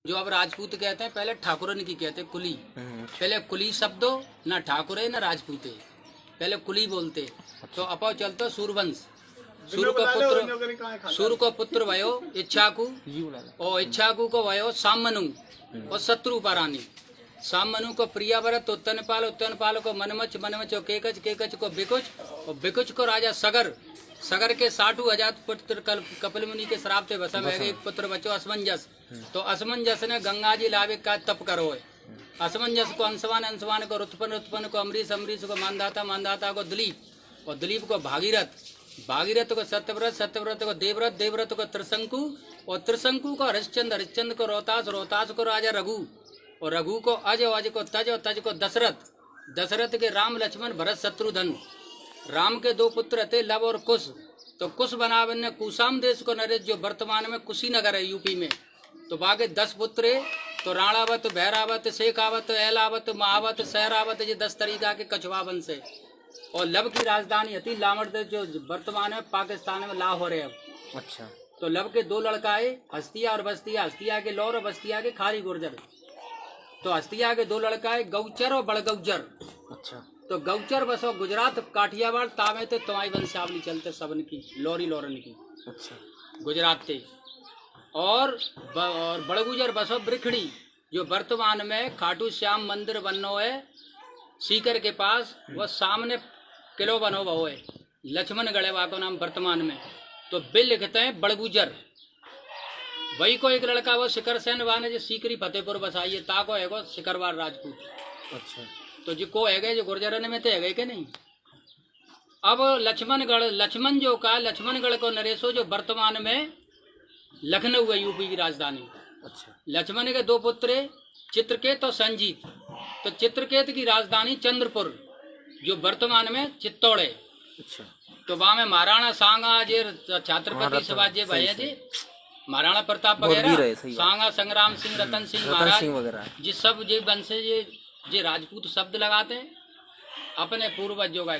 जो अब राजपूत कहते हैं, पहले ठाकुरन की कहते कुली। पहले कुली शब्दो न ठाकुरे न राजपूते, पहले कुली बोलते। तो अपो चलतो सूरवंश, सूर को पुत्र भयो इच्छाकू, और इच्छाकू को भयो सामनु और शत्रु परानी। सामनु को प्रियाव्रत, उत्तनपाल, उत्तनपाल को मनमच, मनमच और केकच, केकच को बिकुच, और बिकुच को राजा सगर। सगर के 60,000 पुत्र कपिल मुनि के श्राप से भस्म है, एक पुत्र बचो असमंजस। तो असमंजस ने गंगा जी लावे का तप करो है। असमंजस को अंशवान, अंशवान को रुत्पन्न, रुत्पन्न को अमरीश, अमरीश को मानदाता, मानदाता को दिलीप, और दिलीप को भागीरथ, भागीरथ को सत्यव्रत, सत्यव्रत को देवव्रत, देवव्रत को त्रिशंकु, और त्रिशंकु को हरिश्चंद्र, हरिश्चंद्र को रोहतास, रोहतास को राजा रघु, और रघु को अज, और अज को तज, और तज को दशरथ। दशरथ के राम, लक्ष्मण, भरत, शत्रुघ्न। राम के 2 पुत्र थे, लव और कुश। तो कुश बनावन ने कुशाम देश को नरेश, जो वर्तमान में कुशीनगर है यूपी में। तो बाकी 10 पुत्र है, तो राणावत, भैरावत, शेखावत, एलावत, महावत, सहरावत, ये 10 तरीका के कछुआ वंश है। और लव की राजधानी थी लामड़, जो वर्तमान में पाकिस्तान में लाहौर है अब। अच्छा। तो लव के 2 लड़का है, हस्तिया और बस्तिया। हस्तिया के लौर और बस्तिया के खारी गुर्जर। तो हस्तिया के 2 लड़का है, गौचर और बड़गौचर। अच्छा। तो गौचर बसो गुजरात, काठियावाड़, तावे थे तुम्हारी वंशावली चलते सबन की, लौरी लौरन की। अच्छा। गुजरात थे। और बड़गुजर बसो ब्रिखड़ी, जो वर्तमान में खाटू श्याम मंदिर बनो है सीकर के पास, वो सामने किलो बनो वो है लक्ष्मणगढ़ को नाम वर्तमान में। तो बिल लिखते हैं बड़गुजर। वही को एक लड़का वो शिखर सेन वाने जो सीकरी फतेहपुर बसाइए, ताको है वो शिखरवार राजपूत। अच्छा। तो जो को है जो गुर्जरन में थे है कि नहीं। अब लक्ष्मणगढ़, लक्ष्मण जो का लक्ष्मणगढ़ को नरेशो, जो वर्तमान में लखनऊ है यूपी की राजधानी। अच्छा। लक्ष्मण के 2 पुत्र चित्रकेत और संजीत। तो चित्रकेत की राजधानी चंद्रपुर, जो वर्तमान में चित्तौड़ है। अच्छा। तो वहां में महाराणा सांगा जी, छत्रपति शिवाजी भैया जी, महाराणा प्रताप वगैरह, सांगा संग्राम सिंह, रतन सिंह महाराज, जिस सब ये वंश ये राजपूत शब्द लगाते हैं अपने पूर्वजों का।